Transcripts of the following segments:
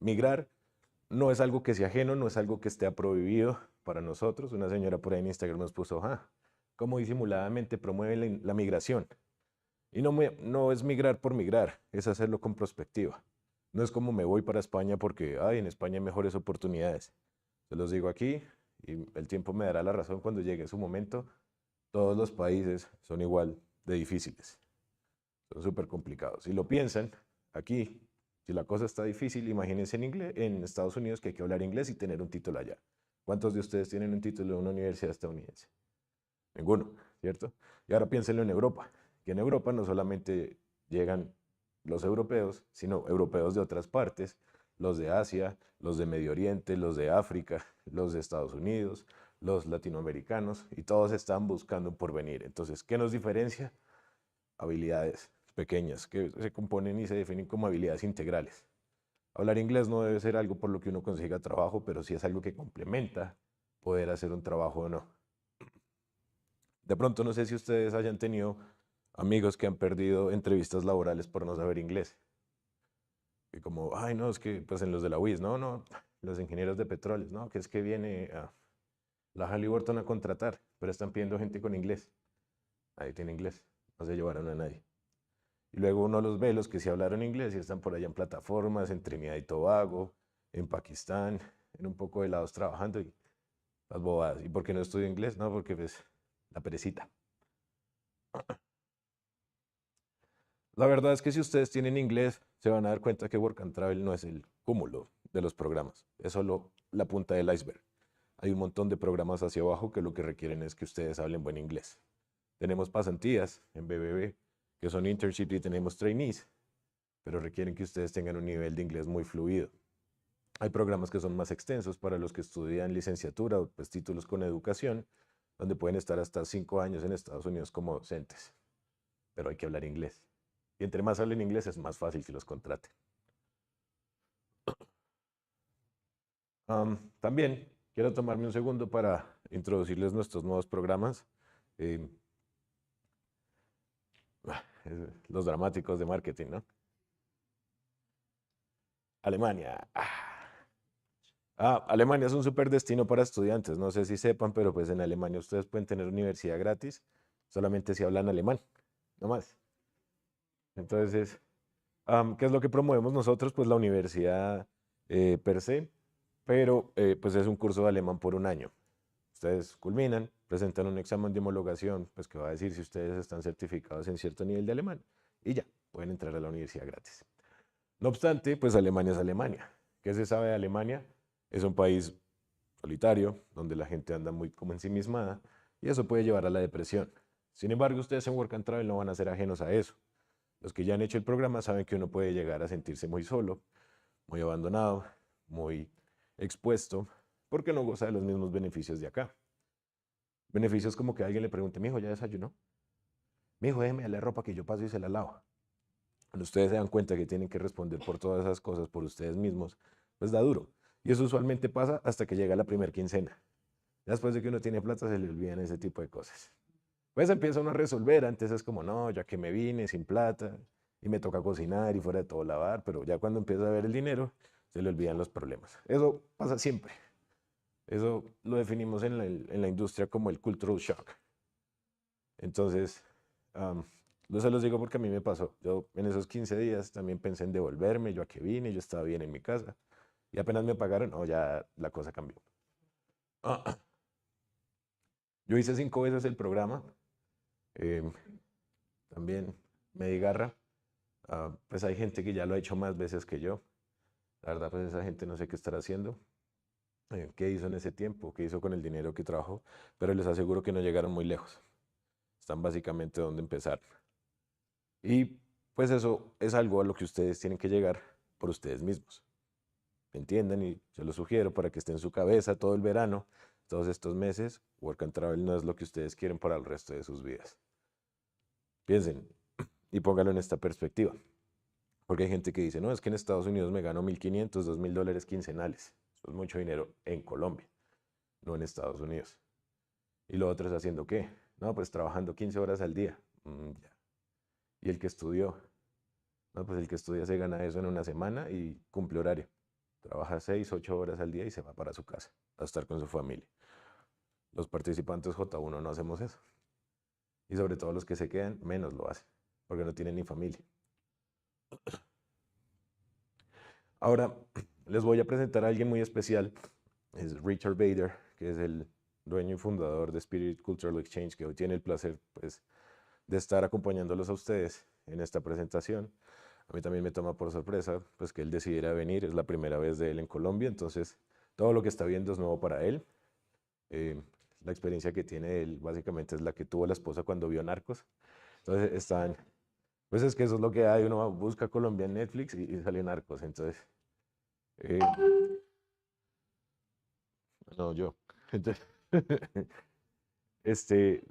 migrar no es algo que sea ajeno, no es algo que esté prohibido para nosotros. Una señora por ahí en Instagram nos puso, cómo disimuladamente promueve la migración. Y no es migrar por migrar, es hacerlo con perspectiva. No es como me voy para España porque, en España hay mejores oportunidades. Se los digo aquí y el tiempo me dará la razón cuando llegue su momento. Todos los países son igual de difíciles. Son súper complicados. Si lo piensan, aquí, si la cosa está difícil, imagínense en Estados Unidos que hay que hablar inglés y tener un título allá. ¿Cuántos de ustedes tienen un título de una universidad estadounidense? Ninguno, ¿cierto? Y ahora piénsenlo en Europa, que en Europa no solamente llegan los europeos, sino europeos de otras partes, los de Asia, los de Medio Oriente, los de África, los de Estados Unidos, los latinoamericanos, y todos están buscando un porvenir. Entonces, ¿qué nos diferencia? Habilidades pequeñas que se componen y se definen como habilidades integrales. Hablar inglés no debe ser algo por lo que uno consiga trabajo, pero sí es algo que complementa poder hacer un trabajo o no. De pronto no sé si ustedes hayan tenido amigos que han perdido entrevistas laborales por no saber inglés. Y como, no, es que pues en los de la UIS, no, los ingenieros de petróleos, no, que es que viene a la Halliburton a contratar, pero están pidiendo gente con inglés. Nadie tiene inglés, no se llevaron a nadie. Y luego uno los ve, los que sí hablaron inglés y están por allá en plataformas, en Trinidad y Tobago, en Pakistán, en un poco de lados trabajando y las bobadas. ¿Y por qué no estudio inglés? No, porque pues la perecita. La verdad es que si ustedes tienen inglés, se van a dar cuenta que Work and Travel no es el cúmulo de los programas, es solo la punta del iceberg. Hay un montón de programas hacia abajo que lo que requieren es que ustedes hablen buen inglés. Tenemos pasantías en BBB, que son internship y tenemos trainees, pero requieren que ustedes tengan un nivel de inglés muy fluido. Hay programas que son más extensos para los que estudian licenciatura o pues, títulos con educación, donde pueden estar hasta 5 años en Estados Unidos como docentes, pero hay que hablar inglés. Y entre más hablen inglés es más fácil que los contraten. También quiero tomarme un segundo para introducirles nuestros nuevos programas. Eh, los dramáticos de marketing, ¿no? Alemania. Alemania es un súper destino para estudiantes. No sé si sepan, pero pues en Alemania ustedes pueden tener universidad gratis solamente si hablan alemán, no más. Entonces, ¿qué es lo que promovemos nosotros? Pues la universidad per se, pero pues es un curso de alemán por un año. Ustedes culminan, presentan un examen de homologación, pues que va a decir si ustedes están certificados en cierto nivel de alemán y ya, pueden entrar a la universidad gratis. No obstante, pues Alemania es Alemania. ¿Qué se sabe de Alemania? Es un país solitario, donde la gente anda muy como ensimismada y eso puede llevar a la depresión. Sin embargo, ustedes en Work and Travel no van a ser ajenos a eso. Los que ya han hecho el programa saben que uno puede llegar a sentirse muy solo, muy abandonado, muy expuesto, porque no goza de los mismos beneficios de acá. Beneficios como que alguien le pregunte, mijo, ¿ya desayunó? Mijo, déjeme la ropa que yo paso y se la lavo. Cuando ustedes se dan cuenta que tienen que responder por todas esas cosas por ustedes mismos, pues da duro. Y eso usualmente pasa hasta que llega la primera quincena. Después de que uno tiene plata se le olvidan ese tipo de cosas. Pues empieza uno a resolver, antes es como, no, ya que me vine sin plata y me toca cocinar y fuera de todo lavar, pero ya cuando empieza a ver el dinero, se le olvidan los problemas. Eso pasa siempre. Eso lo definimos en la industria como el cultural shock. Entonces, yo se los digo porque a mí me pasó. Yo en esos 15 días también pensé en devolverme, yo a qué vine, yo estaba bien en mi casa. Y apenas me pagaron, ya la cosa cambió. Yo hice 5 veces el programa. em, También me di garra. Pues hay gente que ya lo ha hecho más veces que yo. La verdad, pues esa gente no sé qué estará haciendo, qué hizo en ese tiempo, qué hizo con el dinero que trabajó, pero les aseguro que no llegaron muy lejos. Están básicamente donde empezar. Y pues eso es algo a lo que ustedes tienen que llegar por ustedes mismos. ¿Entienden? Y se lo sugiero para que esté en su cabeza todo el verano, todos estos meses. Work and Travel no es lo que ustedes quieren para el resto de sus vidas. Piensen y pónganlo en esta perspectiva. Porque hay gente que dice, no, es que en Estados Unidos me gano 1.500, $2.000 quincenales. Eso es mucho dinero en Colombia, no en Estados Unidos. Y lo otro es haciendo qué? No, pues trabajando 15 horas al día. Ya. Y el que estudió, no, pues el que estudia se gana eso en una semana y cumple horario. Trabaja 6, 8 horas al día y se va para su casa a estar con su familia. Los participantes J1 no hacemos eso. Y sobre todo los que se quedan, menos lo hacen, porque no tienen ni familia. Ahora, les voy a presentar a alguien muy especial. Es Richard Bader, que es el dueño y fundador de Spirit Cultural Exchange, que hoy tiene el placer, pues, de estar acompañándolos a ustedes en esta presentación. A mí también me toma por sorpresa, pues, que él decidiera venir. Es la primera vez de él en Colombia, entonces todo lo que está viendo es nuevo para él. La experiencia que tiene él básicamente es la que tuvo la esposa cuando vio Narcos. Entonces están, pues es que eso es lo que hay, uno busca Colombia en Netflix y sale Narcos. Entonces, eh, no, yo. Entonces, este,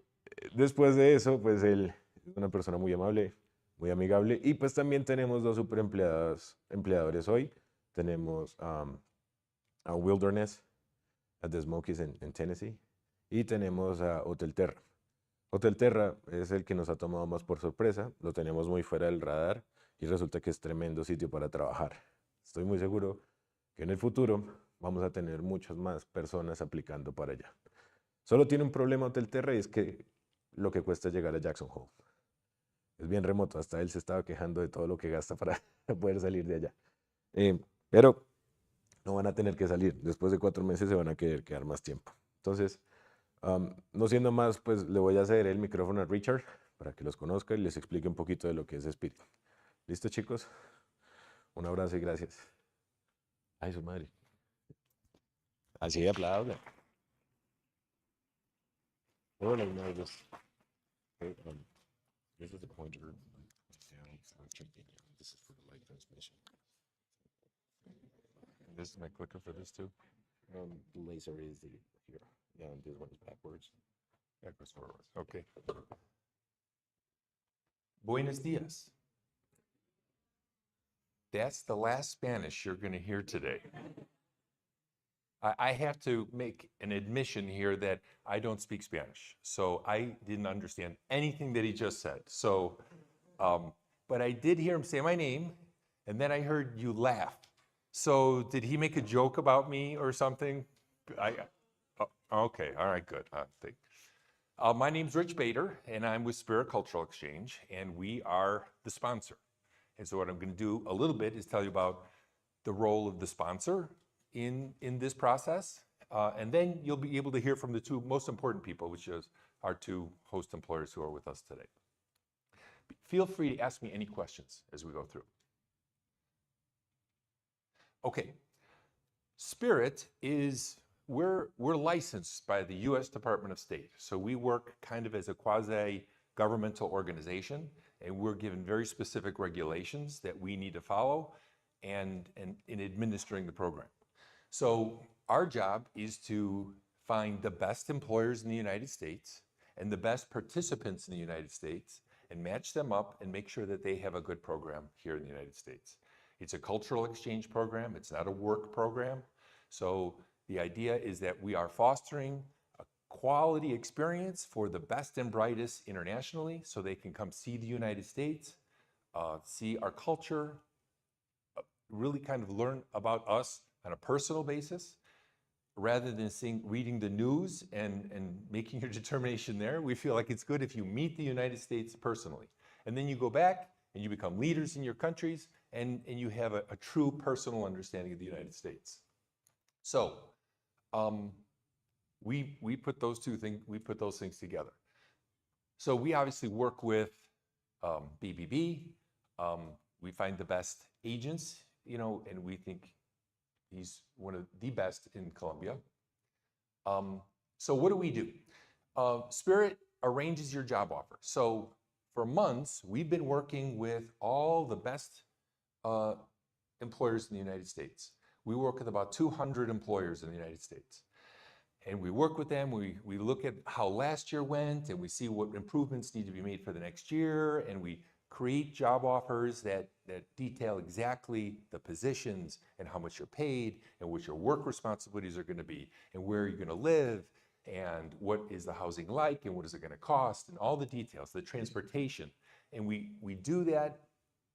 después de eso, pues él es una persona muy amable, muy amigable. Y pues también tenemos dos super empleadores hoy. Tenemos a Wilderness, a The Smokies en Tennessee. Y tenemos a Hotel Terra. Hotel Terra es el que nos ha tomado más por sorpresa, lo tenemos muy fuera del radar y resulta que es tremendo sitio para trabajar. Estoy muy seguro que en el futuro vamos a tener muchas más personas aplicando para allá. Solo tiene un problema Hotel Terra y es que lo que cuesta llegar a Jackson Hole. Es bien remoto, hasta él se estaba quejando de todo lo que gasta para poder salir de allá. Pero no van a tener que salir, después de 4 meses se van a querer quedar más tiempo. Entonces, no siendo más, pues le voy a ceder el micrófono a Richard para que los conozca y les explique un poquito de lo que es Spirit. ¿Listo, chicos? Un abrazo y gracias. Ay, su madre. Así aplaudan. Hola, nervous. Okay, this is the pointer. This is for the light transmission. This is my clicker for this too. The laser is here. Yeah, and this one is backwards. Backwards forwards. Okay. Buenos dias. That's the last Spanish you're going to hear today. I have to make an admission here that I don't speak Spanish, so I didn't understand anything that he just said. So, but I did hear him say my name, and then I heard you laugh. So, did he make a joke about me or something? Okay, all right, good. My name's Rich Bader, and I'm with Spirit Cultural Exchange, and we are the sponsor. And so what I'm going to do a little bit is tell you about the role of the sponsor in this process, and then you'll be able to hear from the two most important people, which is our two host employers who are with us today. Feel free to ask me any questions as we go through. Okay, Spirit is, we're licensed by the U.S. Department of State. So we work kind of as a quasi-governmental organization, and we're given very specific regulations that we need to follow and in administering the program. So our job is to find the best employers in the United States and the best participants in the United States and match them up and make sure that they have a good program here in the United States. It's a cultural exchange program. It's not a work program. So the idea is that we are fostering a quality experience for the best and brightest internationally so they can come see the United States, see our culture, really kind of learn about us on a personal basis, rather than reading the news and making your determination there. We feel like it's good if you meet the United States personally. And then you go back and you become leaders in your countries and you have a true personal understanding of the United States. So we put those things together. So we obviously work with BBB. We find the best agents, and we think he's one of the best in Colombia. So what do? Spirit arranges your job offer. So for months, we've been working with all the best employers in the United States. We work with about 200 employers in the United States. And we work with them, we look at how last year went, and we see what improvements need to be made for the next year, and we create job offers that detail exactly the positions and how much you're paid and what your work responsibilities are going to be and where you're going to live and what is the housing like and what is it going to cost and all the details, the transportation. And we do that.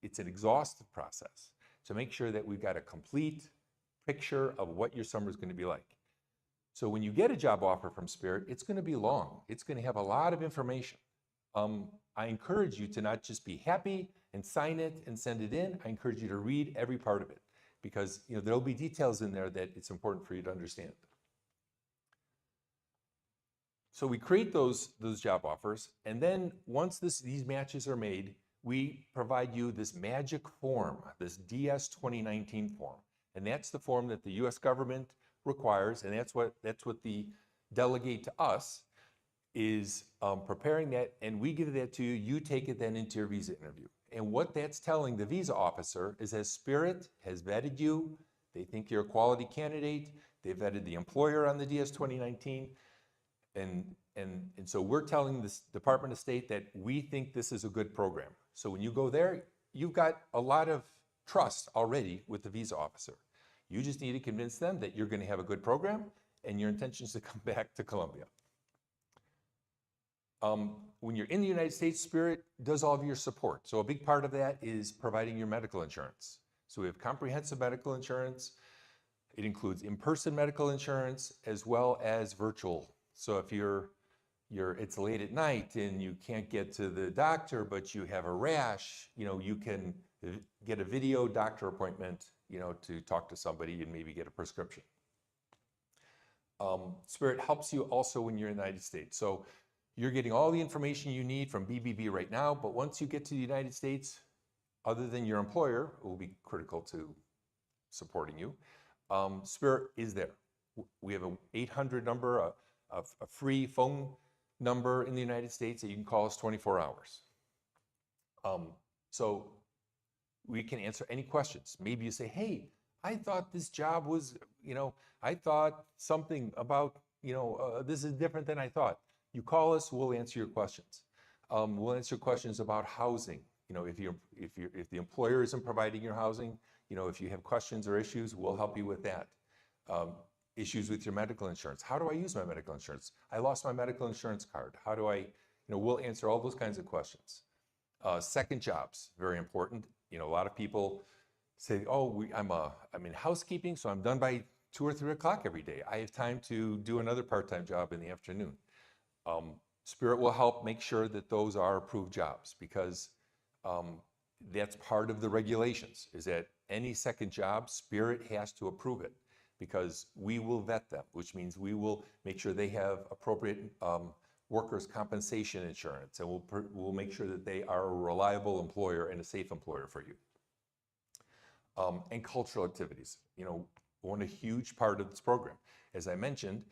It's an exhaustive process to make sure that we've got a complete picture of what your summer is going to be like. So when you get a job offer from Spirit, it's going to be long. It's going to have a lot of information. I encourage you to not just be happy and sign it and send it in. I encourage you to read every part of it, because there'll be details in there that it's important for you to understand. So we create those job offers, and then once these matches are made, we provide you this magic form, this DS2019 form. And that's the form that the US government requires, and that's what the delegate to us is preparing that, and we give that to you. You take it then into your visa interview. And what that's telling the visa officer is that Spirit has vetted you, they think you're a quality candidate, they vetted the employer on the DS2019, and so we're telling this Department of State that we think this is a good program. So when you go there, you've got a lot of trust already with the visa officer. You just need to convince them that you're going to have a good program and your intention is to come back to Colombia. When you're in the United States, Spirit does all of your support. So a big part of that is providing your medical insurance. So we have comprehensive medical insurance. It includes in-person medical insurance as well as virtual. So if it's late at night and you can't get to the doctor, but you have a rash, you can get a video doctor appointment, to talk to somebody and maybe get a prescription. Spirit helps you also when you're in the United States. So you're getting all the information you need from BBB right now, but once you get to the United States, other than your employer, who will be critical to supporting you, Spirit is there. We have an 800 number, a free phone number in the United States that you can call us 24 hours. So we can answer any questions. Maybe you say, hey, I thought this job was, I thought something about, this is different than I thought. You call us, we'll answer your questions. We'll answer questions about housing. If the employer isn't providing your housing, if you have questions or issues, we'll help you with that. Issues with your medical insurance. How do I use my medical insurance? I lost my medical insurance card. How do I, we'll answer all those kinds of questions. Second jobs, very important. A lot of people say, oh, I'm in housekeeping, so I'm done by 2 or 3 o'clock every day. I have time to do another part-time job in the afternoon. Spirit will help make sure that those are approved jobs, because that's part of the regulations, is that any second job, Spirit has to approve it, because we will vet them, which means we will make sure they have appropriate workers' compensation insurance, and we'll make sure that they are a reliable employer and a safe employer for you. And cultural activities, one a huge part of this program. As I mentioned,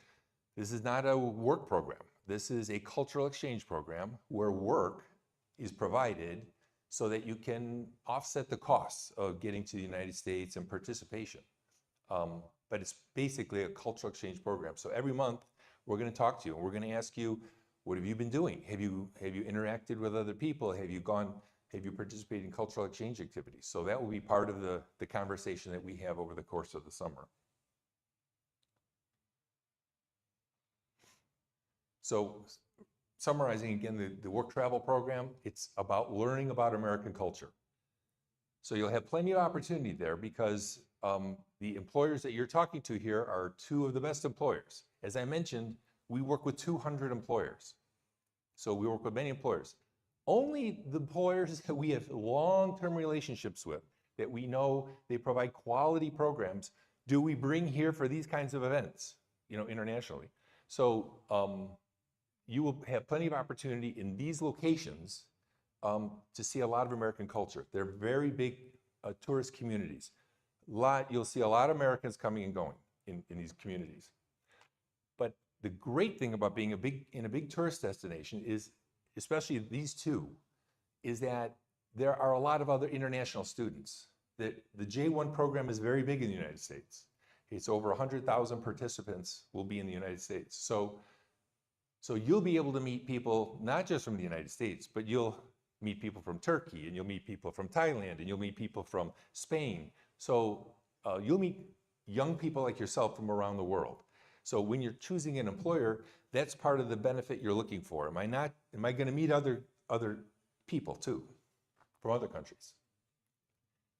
this is not a work program. This is a cultural exchange program where work is provided so that you can offset the costs of getting to the United States and participation. But it's basically a cultural exchange program. So every month we're going to talk to you and we're going to ask you, what have you been doing? Have you interacted with other people? Have you participated in cultural exchange activities? So that will be part of the conversation that we have over the course of the summer. So summarizing again, the work travel program, it's about learning about American culture. So you'll have plenty of opportunity there, because the employers that you're talking to here are 2 of the best employers. As I mentioned, we work with 200 employers. So we work with many employers. Only the employers that we have long-term relationships with, that we know they provide quality programs, do we bring here for these kinds of events, internationally. So you will have plenty of opportunity in these locations to see a lot of American culture. They're very big tourist communities. You'll see a lot of Americans coming and going in these communities. But the great thing about being in a big tourist destination is, especially these 2, is that there are a lot of other international students. The J1 program is very big in the United States. It's over 100,000 participants will be in the United States. So you'll be able to meet people not just from the United States, but you'll meet people from Turkey, and you'll meet people from Thailand, and you'll meet people from Spain. So you'll meet young people like yourself from around the world. So when you're choosing an employer, that's part of the benefit you're looking for. Am I going to meet other people too from other countries?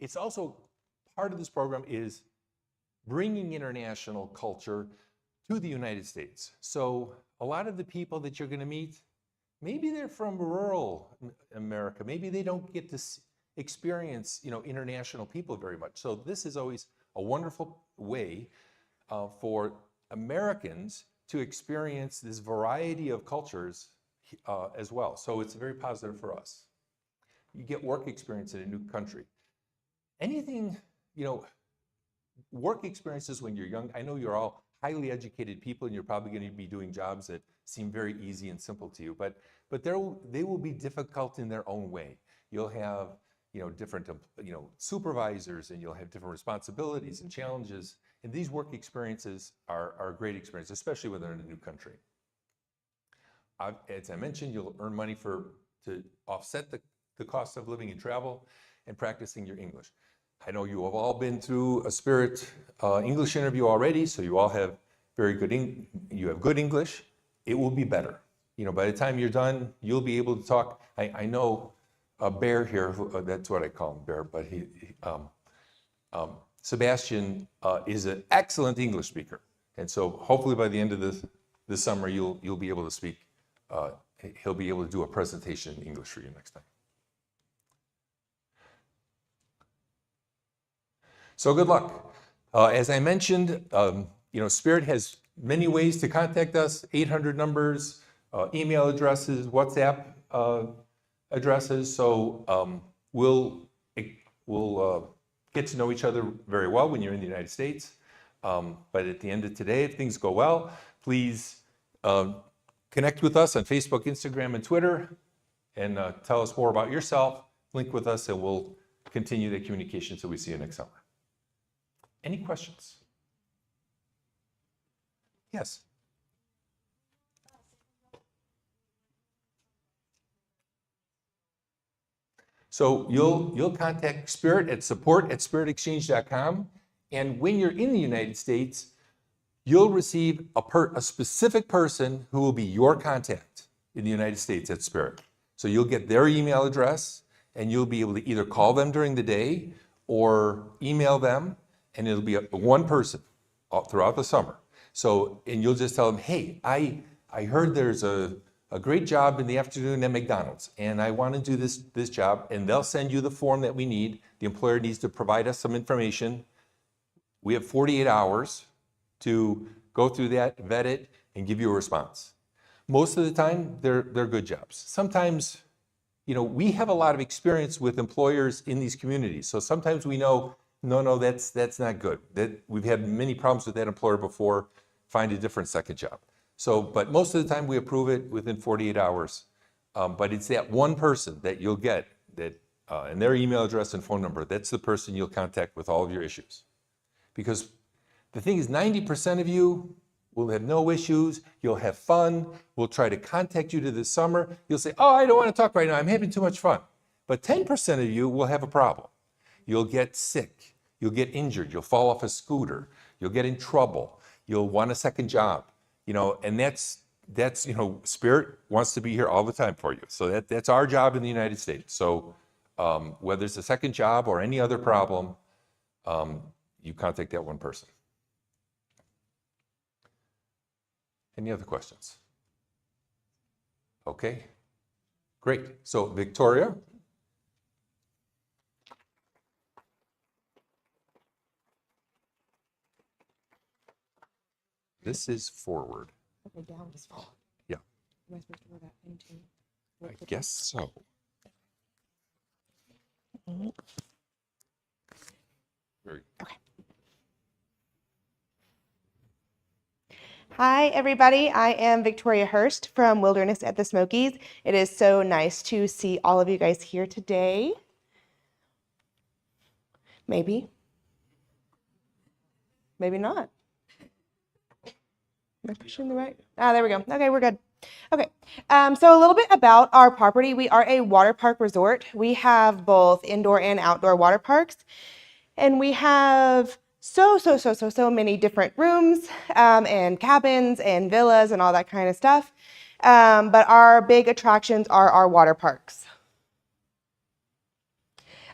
It's also part of this program is bringing international culture to the United States. So a lot of the people that you're going to meet, maybe they're from rural America. Maybe they don't get to experience, international people very much. So this is always a wonderful way for Americans to experience this variety of cultures as well. So it's very positive for us. You get work experience in a new country. Anything, work experiences when you're young. I know you're all highly educated people and you're probably going to be doing jobs that seem very easy and simple to you, but they will be difficult in their own way. You'll have, different, supervisors, and you'll have different responsibilities and challenges. And these work experiences are a great experience, especially when they're in a new country. As I mentioned, you'll earn money to offset the cost of living and travel and practicing your English. I know you have all been through a Spirit English interview already, so you all have good English. It will be better. By the time you're done, you'll be able to talk. I know a Bear here, that's what I call him, Bear, but Sebastian is an excellent English speaker. And so hopefully by the end of this summer, you'll be able to speak. He'll be able to do a presentation in English for you next time. So good luck. As I mentioned, Spirit has many ways to contact us, 800 numbers, email addresses, WhatsApp addresses. So we'll get to know each other very well when you're in the United States. But at the end of today, if things go well, please connect with us on Facebook, Instagram, and Twitter, and tell us more about yourself. Link with us, and we'll continue the communication until we see you next summer. Any questions? Yes. So you'll contact Spirit at support@spiritexchange.com, and when you're in the United States, you'll receive a specific person who will be your contact in the United States at Spirit. So you'll get their email address, and you'll be able to either call them during the day or email them, and it'll be one person throughout the summer. So, and you'll just tell them, hey, I heard there's a great job in the afternoon at McDonald's, and I want to do this job, and they'll send you the form that we need. The employer needs to provide us some information. We have 48 hours to go through that, vet it, and give you a response. Most of the time, they're good jobs. Sometimes, we have a lot of experience with employers in these communities, so sometimes we know, no, that's not good. We've had many problems with that employer before. Find a different second job. So, but most of the time we approve it within 48 hours. But it's that one person that you'll get and their email address and phone number. That's the person you'll contact with all of your issues. Because the thing is, 90% of you will have no issues. You'll have fun. We'll try to contact you this summer. You'll say, oh, I don't want to talk right now. I'm having too much fun. But 10% of you will have a problem. You'll get sick. You'll get injured. You'll fall off a scooter. You'll get in trouble. You'll want a second job. And that's Spirit wants to be here all the time for you. So that's our job in the United States. So whether it's a second job or any other problem, you contact that one person. Any other questions? Okay, great. So Victoria. This is forward. Okay, down is forward. Yeah. Am I supposed to go that into? I guess so. Very Okay. Hi, everybody. I am Victoria Hurst from Wilderness at the Smokies. It is so nice to see all of you guys here today. Maybe. Maybe not. Am I pushing the right? There we go. Okay, we're good. Okay, so a little bit about our property. We are a water park resort. We have both indoor and outdoor water parks, and we have so many different rooms and cabins and villas and all that kind of stuff. But our big attractions are our water parks.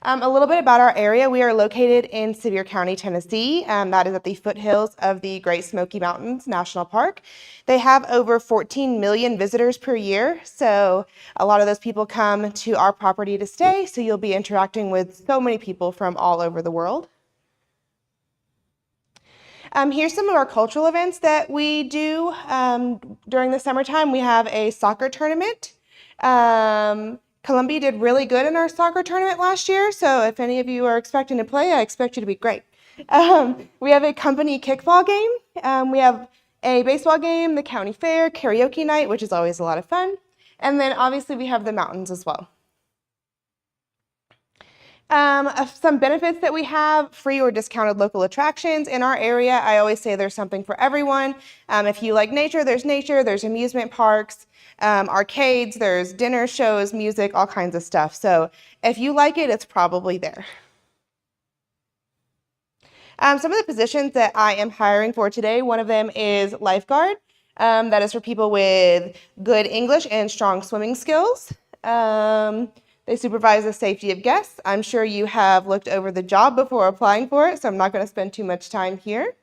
A little bit about our area. We are located in Sevier County, Tennessee. That is at the foothills of the Great Smoky Mountains National Park. They have over 14 million visitors per year, so a lot of those people come to our property to stay, so you'll be interacting with so many people from all over the world. Here's some of our cultural events that we do during the summertime. We have a soccer tournament. Columbia did really good in our soccer tournament last year, so if any of you are expecting to play, I expect you to be great. We have a company kickball game. We have a baseball game, the county fair, karaoke night, which is always a lot of fun. And then obviously we have the mountains as well. Some benefits that we have: free or discounted local attractions in our area. I always say there's something for everyone. If you like nature, there's amusement parks, arcades, there's dinner shows, music, all kinds of stuff. So if you like it, it's probably there. Some of the positions that I am hiring for today, one of them is lifeguard. That is for people with good English and strong swimming skills. They supervise the safety of guests. I'm sure you have looked over the job before applying for it, so I'm not going to spend too much time here.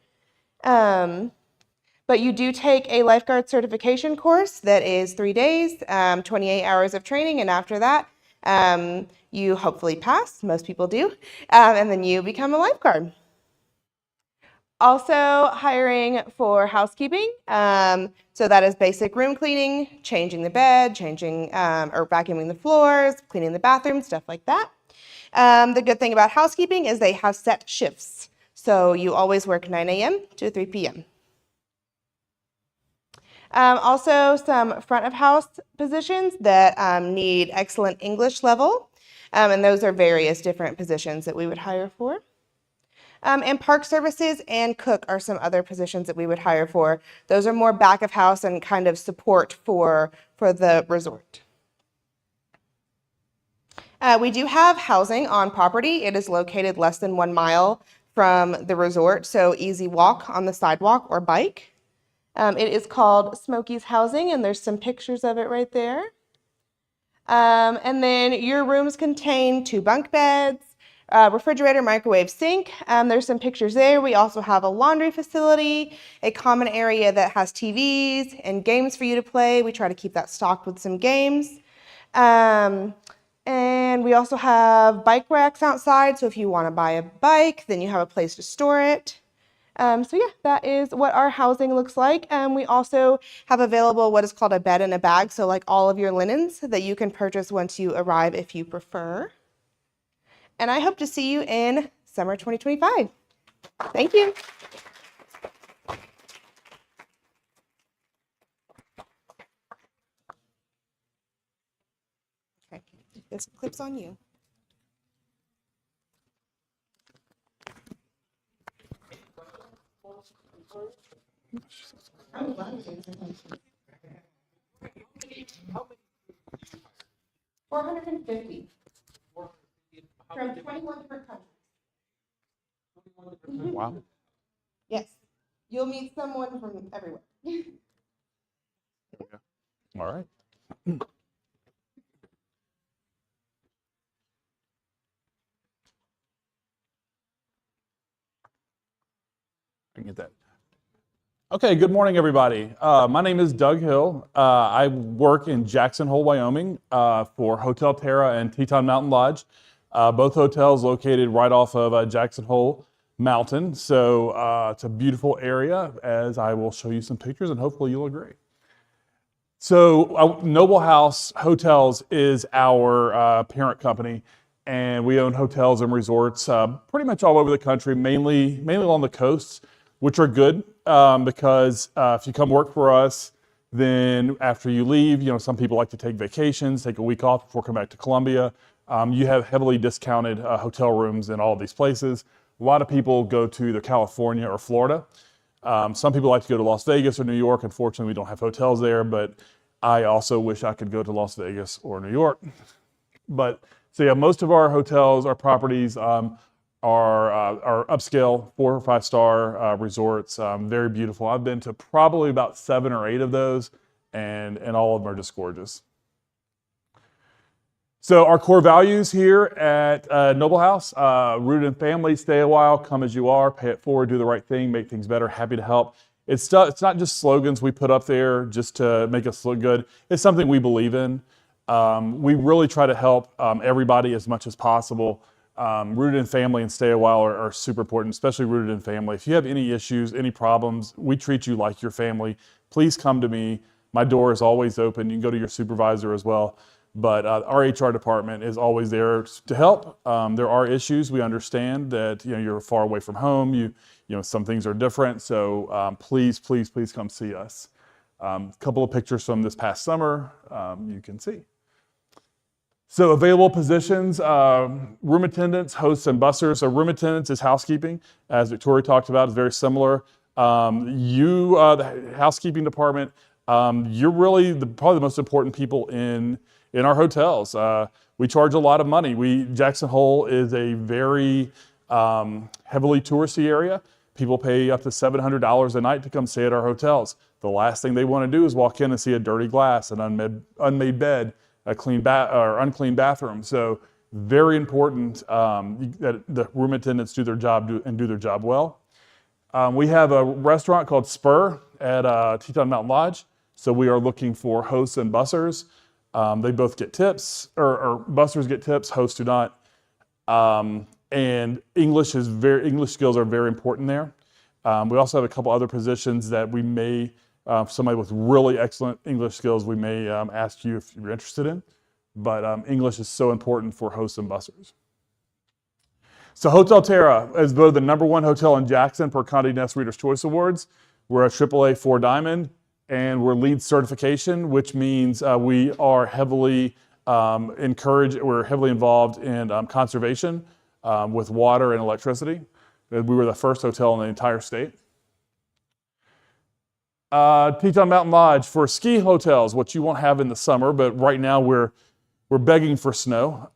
But you do take a lifeguard certification course that is 3 days, 28 hours of training, and after that, you hopefully pass. Most people do, and then you become a lifeguard. Also hiring for housekeeping. So that is basic room cleaning, changing the bed, or vacuuming the floors, cleaning the bathroom, stuff like that. The good thing about housekeeping is they have set shifts. So you always work 9 a.m. to 3 p.m. Also some front of house positions that need excellent English level. And those are various different positions that we would hire for. And park services and cook are some other positions that we would hire for. Those are more back of house and kind of support for the resort. We do have housing on property. It is located less than 1 mile from the resort, so easy walk on the sidewalk or bike. It is called Smokey's Housing, and there's some pictures of it right there. And then your rooms contain 2 bunk beds, refrigerator, microwave, sink. There's some pictures there. We also have a laundry facility, a common area that has TVs and games for you to play. We try to keep that stocked with some games. And we also have bike racks outside, so if you want to buy a bike, then you have a place to store it. So yeah, that is what our housing looks like. We also have available what is called a bed and a bag, so like all of your linens that you can purchase once you arrive if you prefer. And I hope to see you in summer 2025. Thank you. Okay, this clip's on you. $450 from 21 different countries. Wow. Yes, you'll meet someone from everywhere. All right. I can get that. Okay, good morning, everybody. My name is Doug Hill. I work in Jackson Hole, Wyoming for Hotel Terra and Teton Mountain Lodge. Both hotels located right off of Jackson Hole Mountain. So it's a beautiful area, as I will show you some pictures and hopefully you'll agree. So Noble House Hotels is our parent company, and we own hotels and resorts pretty much all over the country, mainly along the coasts, which are good because if you come work for us, then after you leave, you know, some people like to take vacations, take a week off before coming back to Columbia. You have heavily discounted hotel rooms in all of these places. A lot of people go to either California or Florida. Some people like to go to Las Vegas or New York. Unfortunately, we don't have hotels there, but I also wish I could go to Las Vegas or New York. But so yeah, most of our hotels, our properties are upscale 4 or 5 star resorts. Very beautiful. I've been to probably about 7 or 8 of those, and all of them are just gorgeous. So our core values here at Noble House, rooted in family, stay a while, come as you are, pay it forward, do the right thing, make things better, happy to help. It's not just slogans we put up there just to make us look good. It's something we believe in. We really try to help everybody as much as possible. Rooted in family and stay a while are super important, especially rooted in family. If you have any issues, any problems, we treat you like your family. Please come to me. My door is always open. You can go to your supervisor as well. But our HR department is always there to help. There are issues. We understand that you're far away from home. You know some things are different. So please come see us. A couple of pictures from this past summer you can see. So available positions, room attendants, hosts, and bussers. So room attendants is housekeeping, as Victoria talked about, is very similar. The housekeeping department, you're really probably the most important people in our hotels. We charge a lot of money. Jackson Hole is a very heavily touristy area. People pay up to $700 a night to come stay at our hotels. The last thing they want to do is walk in and see a dirty glass, an unmade bed, a unclean bathroom. So very important that the room attendants do their job and do their job well. We have a restaurant called Spur at Teton Mountain Lodge. So we are looking for hosts and bussers. They both get tips, or bussers get tips, hosts do not. And English skills are very important there. We also have a couple other positions that we may, somebody with really excellent English skills, we may ask you if you're interested in. But English is so important for hosts and bussers. So Hotel Terra is voted the #1 hotel in Jackson per Condé Nast Reader's Choice Awards. We're a AAA 4 Diamond, and we're LEED certification, which means we are heavily we're heavily involved in conservation with water and electricity. We were the first hotel in the entire state. Teton Mountain Lodge for ski hotels, which you won't have in the summer, but right now we're begging for snow.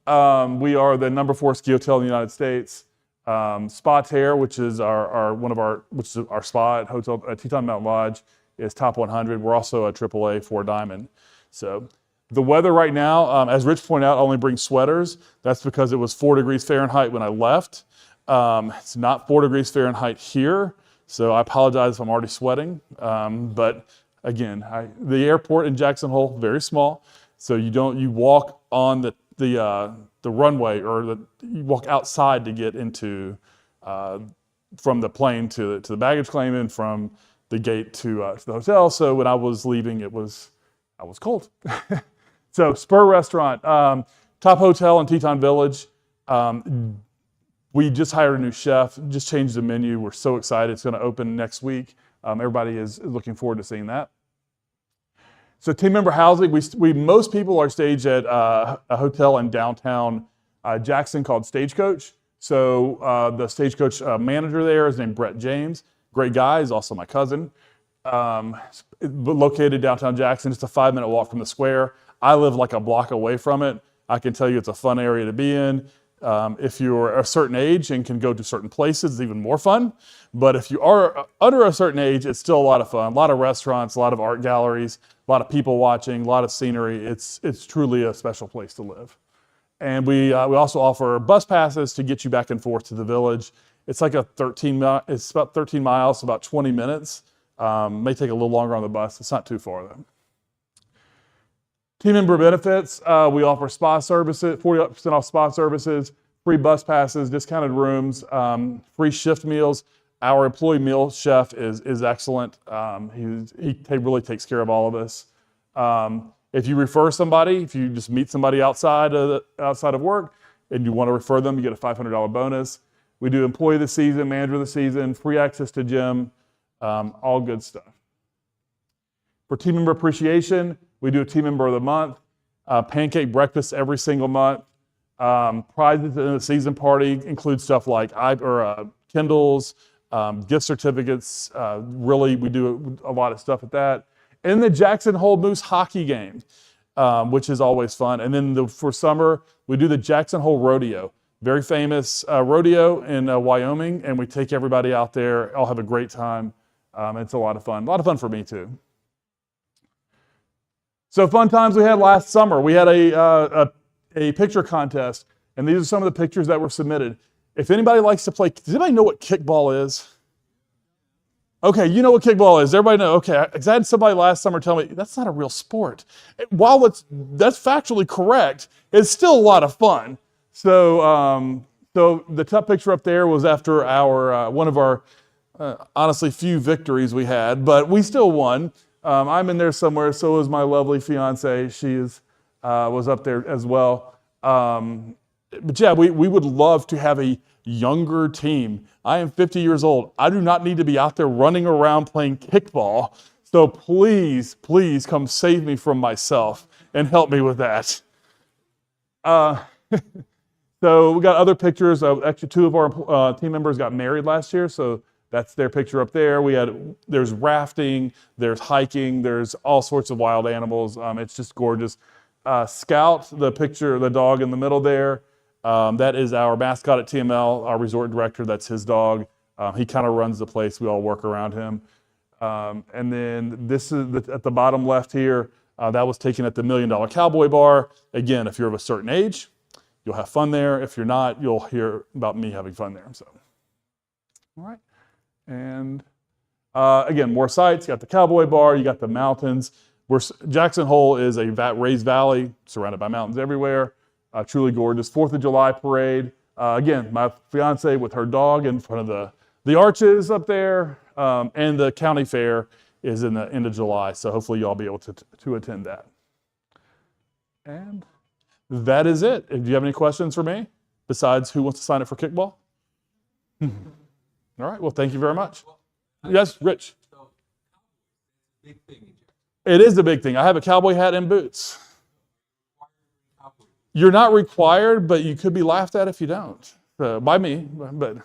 We are the #4 ski hotel in the United States. Spa Terre, which is our spa at Hotel Teton Mountain Lodge, is top 100. We're also a AAA 4 Diamond. So the weather right now, as Rich pointed out, only brings sweaters. That's because it was 4 degrees Fahrenheit when I left. It's not 4 degrees Fahrenheit here, so I apologize if I'm already sweating. But again, the airport in Jackson Hole, very small. So you walk on the runway, or you walk outside to get into from the plane to the baggage claim and from the gate to the hotel. So when I was leaving, I was cold. So Spur Restaurant, top hotel in Teton Village. We just hired a new chef, just changed the menu. We're so excited. It's going to open next week. Everybody is looking forward to seeing that. So team member housing, most people are staged at a hotel in downtown Jackson called Stagecoach. So the Stagecoach manager there is named Brett James. Great guy, he's also my cousin. Located downtown Jackson, just a 5-minute walk from the square. I live like a block away from it. I can tell you it's a fun area to be in. If you're a certain age and can go to certain places, it's even more fun. But if you are under a certain age, it's still a lot of fun. A lot of restaurants, a lot of art galleries, a lot of people watching, a lot of scenery. It's truly a special place to live. And we also offer bus passes to get you back and forth to the village. It's like it's about 13 miles, about 20 minutes. May take a little longer on the bus. It's not too far though. Team member benefits, we offer spa services, 40% off spa services, free bus passes, discounted rooms, free shift meals. Our employee meal chef is excellent. He really takes care of all of us. If you refer somebody, if you just meet somebody outside of work and you want to refer them, you get a $500 bonus. We do employee of the season, manager of the season, free access to gym, all good stuff. For team member appreciation, we do a team member of the month, pancake breakfast every single month. Prizes in the season party include stuff like Kindles, gift certificates. Really, we do a lot of stuff with that. And the Jackson Hole Moose hockey game, which is always fun. And then for summer, we do the Jackson Hole Rodeo. Very famous rodeo in Wyoming, and we take everybody out there, all have a great time. It's a lot of fun for me too. So fun times we had last summer. We had a a picture contest, and these are some of the pictures that were submitted. If anybody likes to play, does anybody know what kickball is? Okay, you know what kickball is. Everybody know. Okay, I had somebody last summer tell me that's not a real sport. While that's factually correct, it's still a lot of fun. So, so the top picture up there was after our one of our honestly few victories we had, but we still won. I'm in there somewhere. So is my lovely fiance. She was up there as well. But yeah, we would love to have a younger team. I am 50 years old. I do not need to be out there running around playing kickball. So please, please come save me from myself and help me with that. So we got other pictures. Actually, two of our team members got married last year. So that's their picture up there. There's rafting, there's hiking, there's all sorts of wild animals. It's just gorgeous. Scout, the picture, the dog in the middle there, that is our mascot at TML, our resort director. That's his dog. He kind of runs the place. We all work around him. And then this is at the bottom left here. That was taken at the $1 Million Cowboy Bar. Again, if you're of a certain age, you'll have fun there. If you're not, you'll hear about me having fun there. So, all right. And again, more sites. You got the Cowboy Bar. You got the mountains. Jackson Hole is a raised valley surrounded by mountains everywhere. Truly gorgeous. 4th of July parade. Again, my fiance with her dog in front of the arches up there. And the county fair is in the end of July. So hopefully you'll be able to attend that. And that is it. Do you have any questions for me besides who wants to sign up for kickball? All right. Well, thank you very much. Yes, Rich. It is a big thing. I have a cowboy hat and boots. You're not required, but you could be laughed at if you don't. By me, but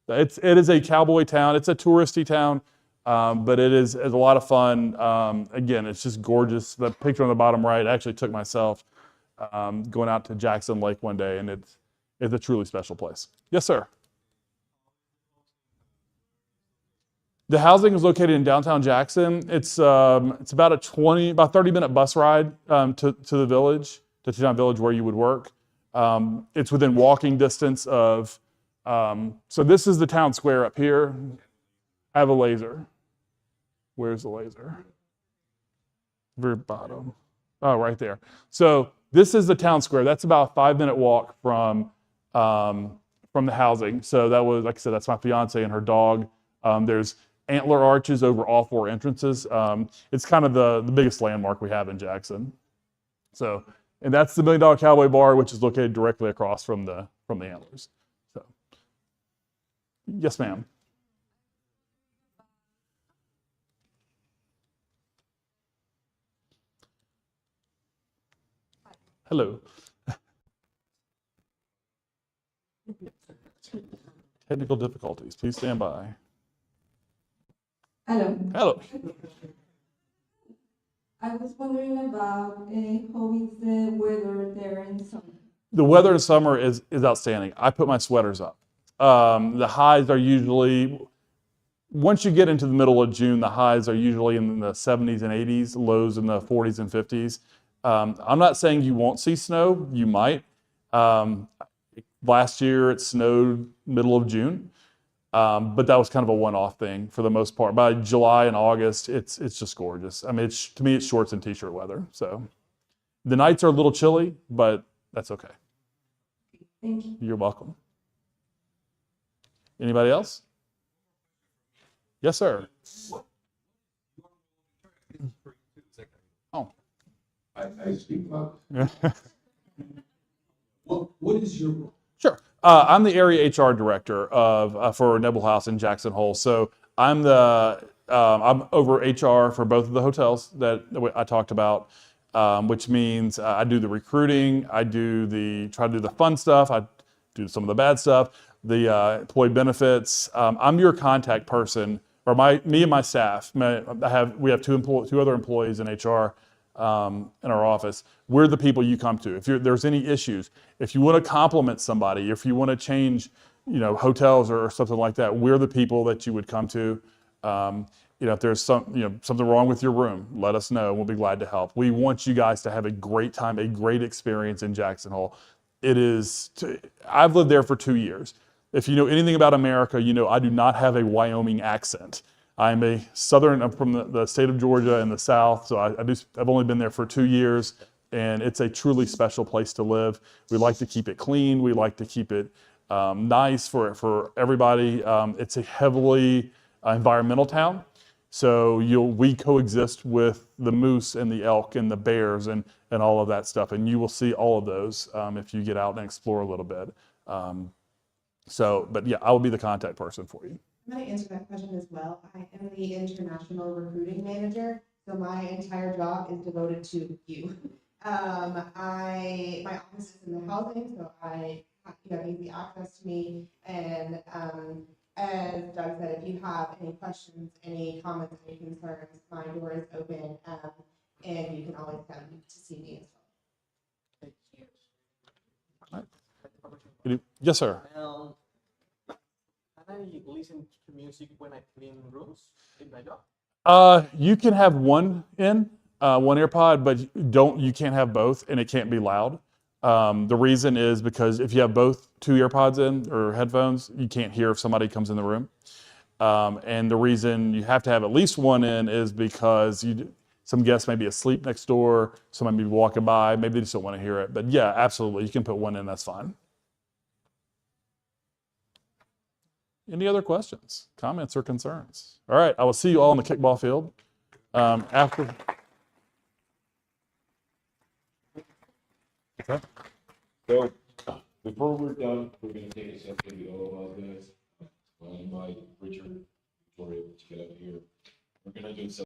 it is a cowboy town. It's a touristy town, but it's a lot of fun. Again, it's just gorgeous. The picture on the bottom right, I actually took myself going out to Jackson Lake one day, and it's a truly special place. Yes, sir. The housing is located in downtown Jackson. It's about a 30-minute bus ride to the village, to Teton Village where you would work. It's within walking distance of, so this is the town square up here. I have a laser. Where's the laser? Very bottom. Oh, right there. So this is the town square. That's about a 5-minute walk from the housing. So that was, like I said, that's my fiance and her dog. There's antler arches over all 4 entrances. It's kind of the biggest landmark we have in Jackson. So, and that's the $1 Million Cowboy Bar, which is located directly across from the antlers. So, yes, ma'am. Hello. Technical difficulties. Please stand by. Hello. Hello. I was wondering about how is the weather there in summer? The weather in summer is outstanding. I put my sweaters up. The highs are usually, once you get into the middle of June, the highs are usually in the 70s and 80s, lows in the 40s and 50s. I'm not saying you won't see snow. You might. Last year it snowed middle of June. But that was kind of a one-off thing for the most part. By July and August, it's just gorgeous. I mean, to me, it's shorts and t-shirt weather. So the nights are a little chilly, but that's okay. Thank you. You're welcome. Anybody else? Yes, sir. Oh. I speak up. What is your role? Sure. I'm the area HR director for Nebel House in Jackson Hole. So I'm over HR for both of the hotels that I talked about, which means I do the recruiting, try to do the fun stuff, I do some of the bad stuff, the employee benefits. I'm your contact person, or me and my staff. We have two other employees in HR. In our office, we're the people you come to. If there's any issues, if you want to compliment somebody, if you want to change, hotels or something like that, we're the people that you would come to. If there's something wrong with your room, let us know. We'll be glad to help. We want you guys to have a great time, a great experience in Jackson Hole. I've lived there for 2 years. If you know anything about America, you know I do not have a Wyoming accent. I'm from the state of Georgia in the South, so I've only been there for 2 years, and it's a truly special place to live. We like to keep it clean. We like to keep it nice for everybody. It's a heavily environmental town, so we coexist with the moose and the elk and the bears and all of that stuff, and you will see all of those if you get out and explore a little bit. But yeah, I will be the contact person for you. I'm going to answer that question as well. I am the international recruiting manager, so my entire job is devoted to you. My office is in the housing, so you have easy access to me. And as Doug said, if you have any questions, any comments, any concerns, my door is open, and you can always come to see me as well. Yes, sir. Can I listen to music when I clean rooms in my job? You can have one AirPod, but you can't have both, and it can't be loud. The reason is because if you have both 2 AirPods in or headphones, you can't hear if somebody comes in the room. And the reason you have to have at least one in is because some guests may be asleep next door, somebody may be walking by, maybe they just don't want to hear it. But yeah, absolutely, you can put one in, that's fine. Any other questions, comments, or concerns? All right, I will see you all on the kickball field after. Okay. So, before we're done, we're gonna take a second to all of us guys. I'll invite Richard, Victoria, to get up here. We're gonna do some